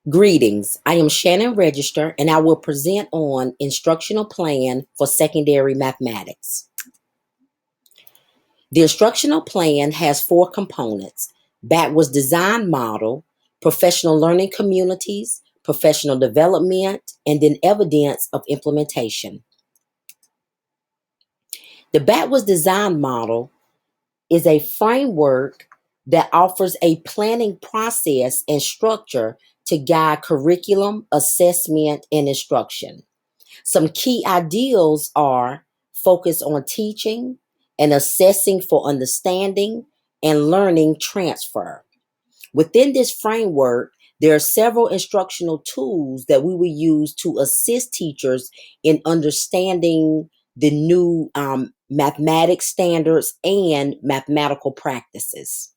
Greetings, I am Shannon Register and I will present on Instructional Plan for Secondary Mathematics. The instructional plan has four components: backwards design model, professional learning communities, professional development, and then evidence of implementation. The backwards design model is a framework that offers a planning process and structure to guide curriculum, assessment, and instruction. Some key ideals are focus on teaching and assessing for understanding and learning transfer. Within this framework, there are several instructional tools that we will use to assist teachers in understanding the new mathematics standards and mathematical practices.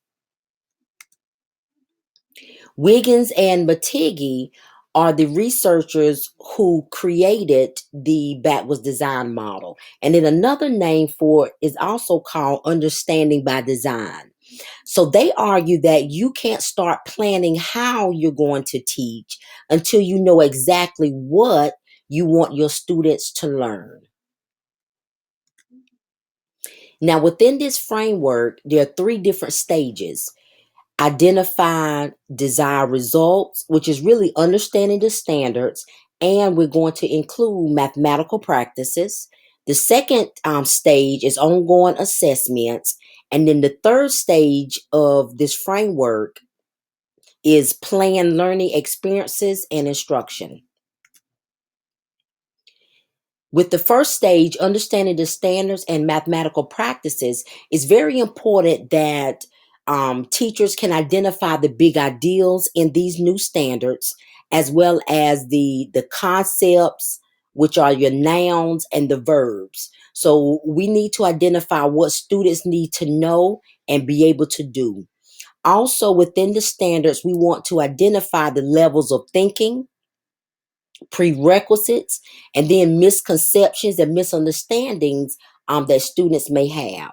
Wiggins and Matighi are the researchers who created the backwards design model. And then another name for it is also called understanding by design. So they argue that you can't start planning how you're going to teach until you know exactly what you want your students to learn. Now, within this framework, there are three different stages: identify desired results, which is really understanding the standards, and we're going to include mathematical practices. The second stage is ongoing assessments. And then the third stage of this framework is planned learning experiences and instruction. With the first stage, understanding the standards and mathematical practices, it's very important that teachers can identify the big ideals in these new standards, as well as the concepts, which are your nouns and the verbs. So we need to identify what students need to know and be able to do. Also, within the standards, we want to identify the levels of thinking, prerequisites, and then misconceptions and misunderstandings that students may have.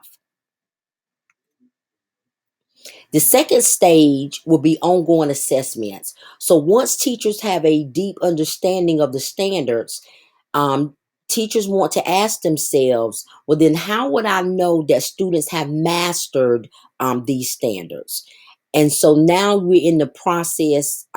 The second stage will be ongoing assessments. So once teachers have a deep understanding of the standards, um, teachers want to ask themselves, well, then how would I know that students have mastered these standards? And so now we're in the process,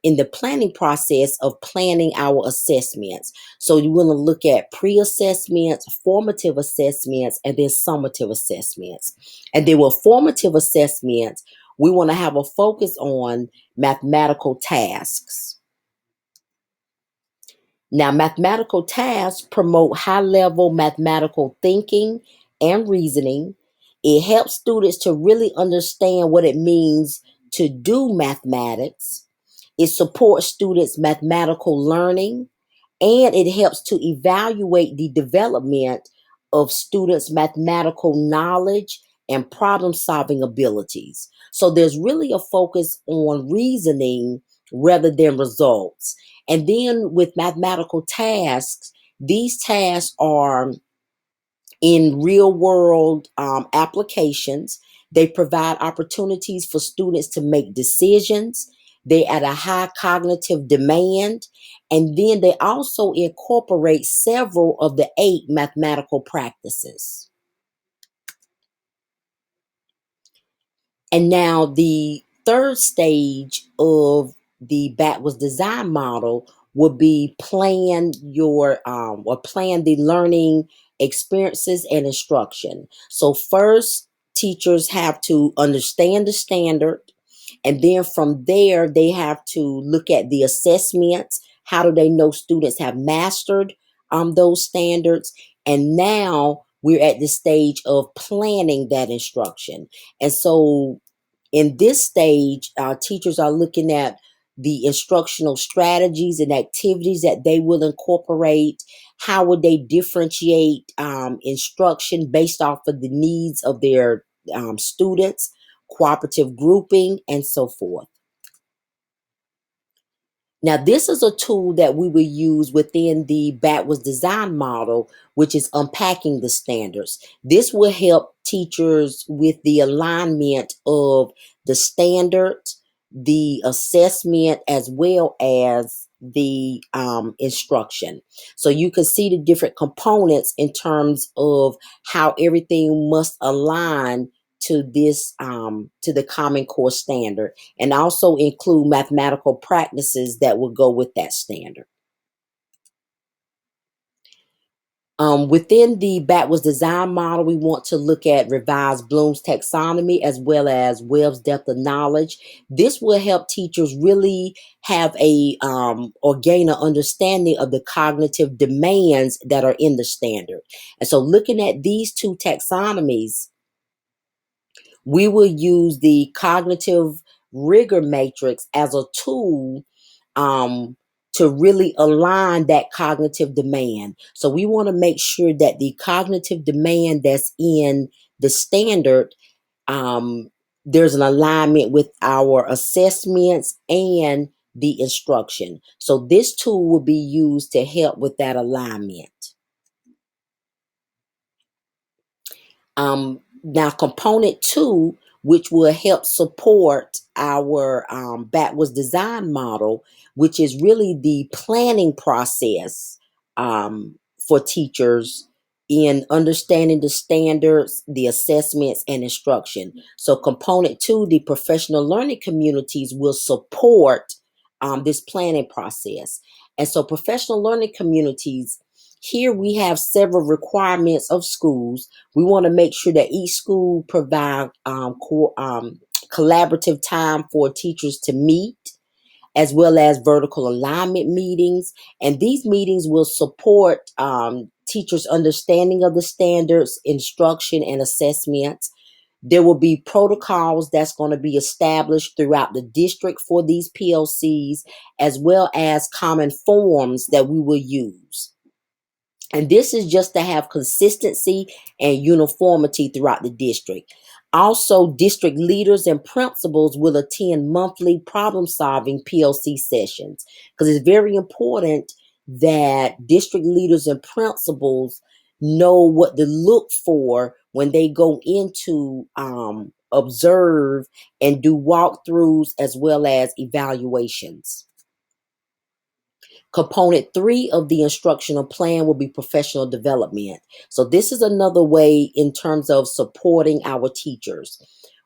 in the planning process of planning our assessments. So you want to look at pre-assessments, formative assessments, and then summative assessments. And then with formative assessments, we want to have a focus on mathematical tasks. Now, mathematical tasks promote high level mathematical thinking and reasoning. It helps students to really understand what it means to do mathematics. It supports students' mathematical learning, and it helps to evaluate the development of students' mathematical knowledge and problem solving abilities. So there's really a focus on reasoning rather than results. And then with mathematical tasks, these tasks are in real world applications. They provide opportunities for students to make decisions. They at a high cognitive demand. And then they also incorporate several of the 8 mathematical practices. And now the third stage of the backwards design model would be plan your or plan the learning experiences and instruction. So first, teachers have to understand the standard, and then from there they have to look at the assessments. How do they know students have mastered those standards? And now we're at the stage of planning that instruction. And so in this stage, teachers are looking at the instructional strategies and activities that they will incorporate. How would they differentiate instruction based off of the needs of their students, cooperative grouping, and so forth. Now, this is a tool that we will use within the backwards design model, which is unpacking the standards. This will help teachers with the alignment of the standards, the assessment as well as the instruction. So you can see the different components in terms of how everything must align to this to the Common Core standard, and also include mathematical practices that will go with that standard. Within the backwards design model, we want to look at revised Bloom's taxonomy as well as Webb's depth of knowledge. This will help teachers really have or gain an understanding of the cognitive demands that are in the standard. And so looking at these two taxonomies, we will use the cognitive rigor matrix as a tool um, to really align that cognitive demand. So we want to make sure that the cognitive demand that's in the standard, um, there's an alignment with our assessments and the instruction. So this tool will be used to help with that alignment. Now, component two, which will help support our backwards design model, which is really the planning process for teachers in understanding the standards, the assessments, and instruction. So, component two, the professional learning communities will support this planning process. And so, professional learning communities, here we have several requirements of schools. We want to make sure that each school provide collaborative time for teachers to meet, as well as vertical alignment meetings. And these meetings will support teachers' understanding of the standards, instruction, and assessments. There will be protocols that's going to be established throughout the district for these PLCs, as well as common forms that we will use. And this is just to have consistency and uniformity throughout the district. Also, district leaders and principals will attend monthly problem solving PLC sessions, because it's very important that district leaders and principals know what to look for when they go into observe and do walkthroughs as well as evaluations. Component three of the instructional plan will be professional development. So this is another way in terms of supporting our teachers.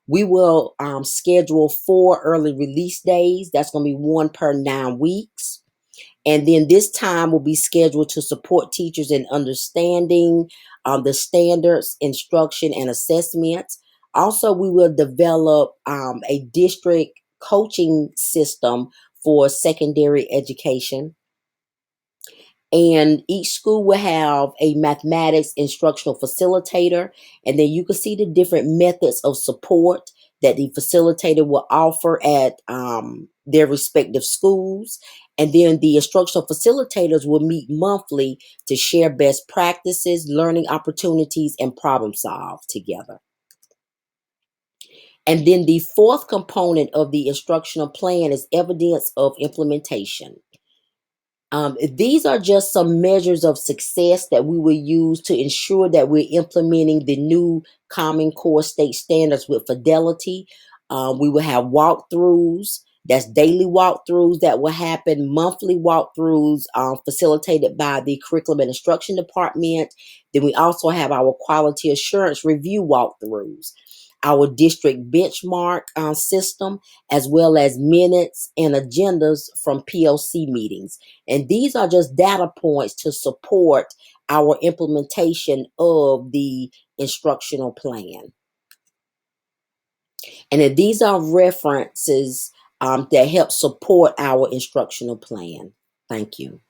We will schedule 4 early release days. That's going to be 1 per 9 weeks. And then this time will be scheduled to support teachers in understanding the standards, instruction, and assessments. Also, we will develop a district coaching system for secondary education. And each school will have a mathematics instructional facilitator. And then you can see the different methods of support that the facilitator will offer at their respective schools. And then the instructional facilitators will meet monthly to share best practices, learning opportunities, and problem solve together. And then the fourth component of the instructional plan is evidence of implementation. These are just some measures of success that we will use to ensure that we're implementing the new Common Core state standards with fidelity. We will have walkthroughs. That's daily walkthroughs that will happen, monthly walkthroughs facilitated by the Curriculum and Instruction Department. Then we also have our quality assurance review walkthroughs, our district benchmark system, as well as minutes and agendas from PLC meetings. And these are just data points to support our implementation of the instructional plan. And then these are references that help support our instructional plan. Thank you.